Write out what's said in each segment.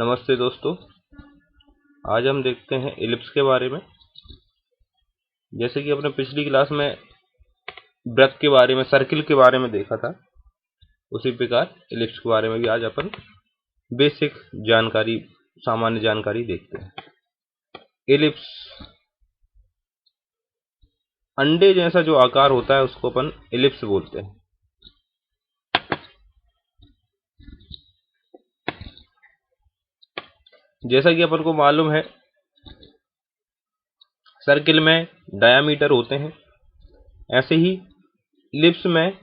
नमस्ते दोस्तों। आज हम देखते हैं इलिप्स के बारे में। जैसे कि अपने पिछली क्लास में वृत्त के बारे में, सर्किल के बारे में देखा था, उसी प्रकार इलिप्स के बारे में भी आज अपन बेसिक जानकारी, सामान्य जानकारी देखते हैं। इलिप्स अंडे जैसा जो आकार होता है उसको अपन इलिप्स बोलते हैं। जैसा कि अपन को मालूम है, सर्किल में डायामीटर होते हैं, ऐसे ही इलिप्स में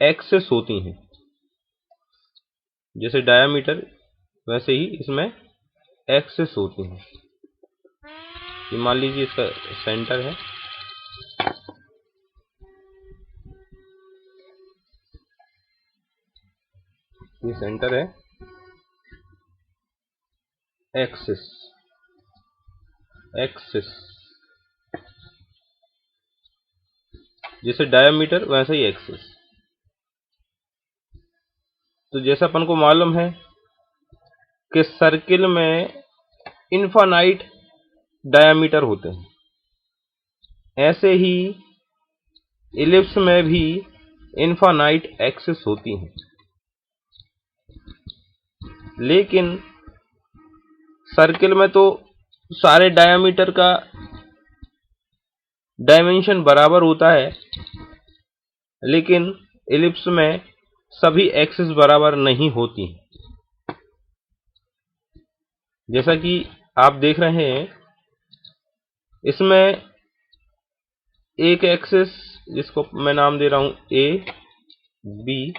एक्सिस होती हैं। जैसे डायामीटर वैसे ही इसमें एक्सिस होती हैं। ये मान लीजिए इसका सेंटर है, ये सेंटर है, एक्सिस एक्सिस जैसे डायामीटर वैसे ही एक्सिस। तो जैसा अपन को मालूम है कि सर्किल में इनफाइनाइट डायामीटर होते हैं, ऐसे ही इलिप्स में भी इनफाइनाइट एक्सिस होती हैं। लेकिन सर्किल में तो सारे डायामीटर का डायमेंशन बराबर होता है, लेकिन इलिप्स में सभी एक्सिस बराबर नहीं होती। जैसा कि आप देख रहे हैं, इसमें एक एक्सिस जिसको मैं नाम दे रहा हूं ए बी,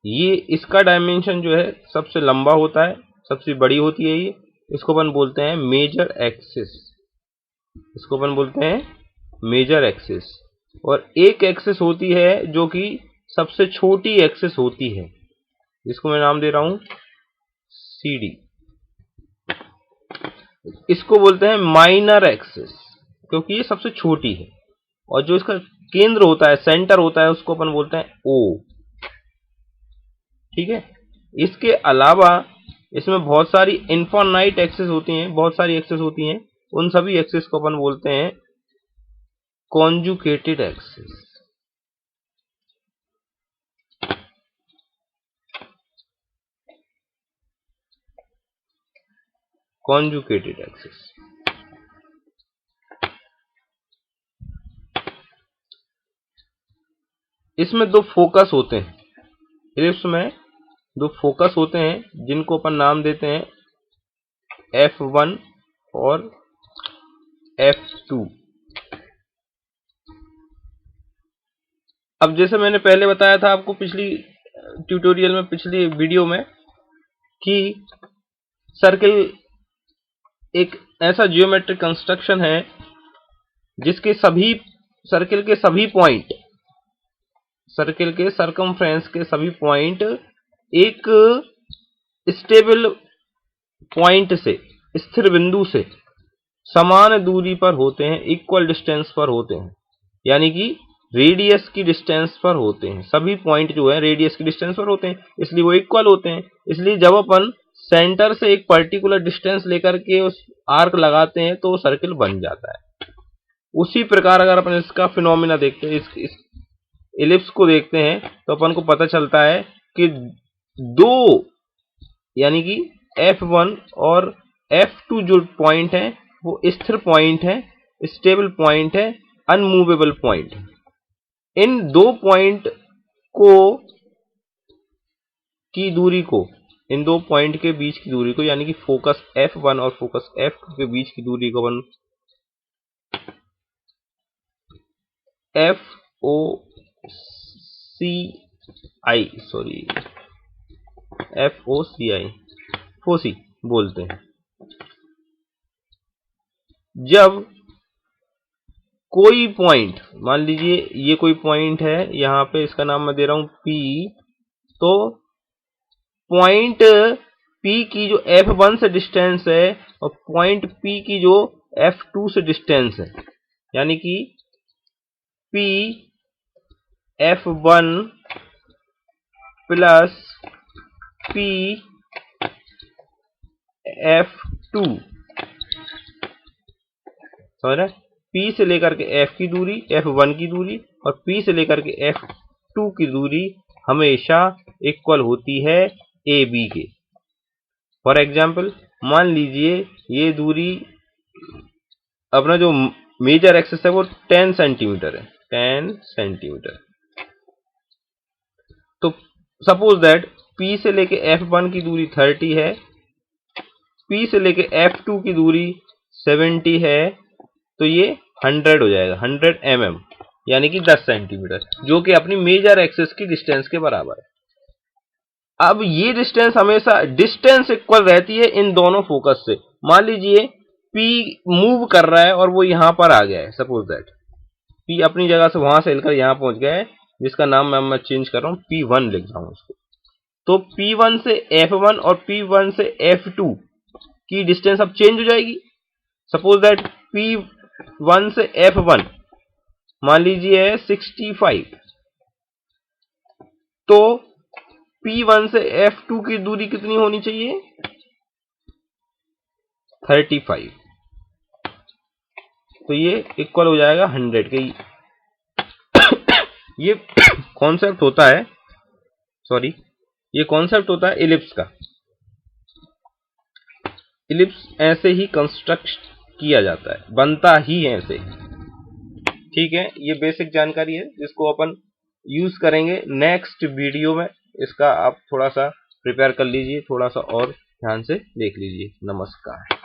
ये इसका डायमेंशन जो है सबसे लंबा होता है, सबसे बड़ी होती है। ये इसको अपन बोलते हैं मेजर एक्सिस, इसको अपन बोलते हैं मेजर एक्सिस। और एक एक्सिस होती है जो कि सबसे छोटी एक्सिस होती है, जिसको मैं नाम दे रहा हूं सी डी। इसको बोलते हैं माइनर एक्सिस, क्योंकि ये सबसे छोटी है। और जो इसका केंद्र होता है, सेंटर होता है, उसको अपन बोलते हैं ओ। ठीक है। इसके अलावा इसमें बहुत सारी इनफाइनाइट एक्सिस होती हैं, बहुत सारी एक्सिस होती हैं। उन सभी एक्सिस को अपन बोलते हैं कॉन्जुगेटेड एक्सिस। Conjugated axis. इसमें दो फोकस होते हैं, इलिप्स में दो फोकस होते हैं, जिनको अपन नाम देते हैं F1 और F2। अब जैसे मैंने पहले बताया था आपको पिछली ट्यूटोरियल में, पिछली वीडियो में, कि सर्किल एक ऐसा जियोमेट्रिक कंस्ट्रक्शन है जिसके सभी सर्किल के सभी पॉइंट, सर्किल के सरकमफ्रेंस के सभी पॉइंट एक स्टेबल पॉइंट से, स्थिर बिंदु से समान दूरी पर होते हैं, इक्वल डिस्टेंस पर होते हैं, यानी कि रेडियस की डिस्टेंस पर होते हैं। सभी पॉइंट जो है रेडियस की डिस्टेंस पर होते हैं, इसलिए वो इक्वल होते हैं। इसलिए जब अपन सेंटर से एक पर्टिकुलर डिस्टेंस लेकर के उस आर्क लगाते हैं तो सर्किल बन जाता है। उसी प्रकार अगर अपन इसका फिनोमिना देखते हैं, इस इलिप्स को देखते हैं, तो अपन को पता चलता है कि दो, यानी कि F1 और F2 जो पॉइंट है वो स्थिर पॉइंट है, स्टेबल पॉइंट है, अनमूवेबल पॉइंट है। इन दो पॉइंट को की दूरी को, इन दो पॉइंट के बीच की दूरी को, यानी कि फोकस F1 और फोकस F2 के बीच की दूरी को अपन फोसी बोलते हैं। जब कोई पॉइंट, मान लीजिए ये कोई पॉइंट है, यहां पे इसका नाम मैं दे रहा हूं P, तो पॉइंट P की जो F1 से डिस्टेंस है और पॉइंट P की जो F2 से डिस्टेंस है, यानी कि P F1 plus P F2, समझ रहे? P से लेकर के F की दूरी, F1 की दूरी और P से लेकर के F2 की दूरी हमेशा इक्वल होती है AB के। फॉर एग्जाम्पल मान लीजिए ये दूरी, अपना जो मेजर एक्सिस है वो 10 सेंटीमीटर है, 10 सेंटीमीटर। तो सपोज दैट P से लेके F1 की दूरी 30 है, P से लेके F2 की दूरी 70 है, तो ये 100 हो जाएगा, 100 mm यानी कि 10 सेंटीमीटर, जो कि अपनी मेजर एक्सिस की डिस्टेंस के बराबर है। अब ये डिस्टेंस हमेशा डिस्टेंस इक्वल रहती है इन दोनों फोकस से। मान लीजिए P मूव कर रहा है और वो यहां पर आ गया है, सपोज दैट P अपनी जगह से वहां से हिलकर यहां पहुंच गया है, जिसका नाम मैं चेंज कर रहा हूं, P1 लिख रहा हूं उसको। तो P1 से F1 और P1 से F2 की डिस्टेंस अब चेंज हो जाएगी। सपोज दैट P1 से F1 मान लीजिए 65, तो P1 से F2 की दूरी कितनी होनी चाहिए? 35। तो ये इक्वल हो जाएगा 100 के। ये कॉन्सेप्ट होता है, सॉरी, ये कॉन्सेप्ट होता है इलिप्स का। इलिप्स ऐसे ही कंस्ट्रक्ट किया जाता है, बनता ही ऐसे। ठीक है, ये बेसिक जानकारी है जिसको अपन यूज करेंगे नेक्स्ट वीडियो में। इसका आप थोड़ा सा प्रिपेयर कर लीजिए, थोड़ा सा और ध्यान से देख लीजिए। नमस्कार।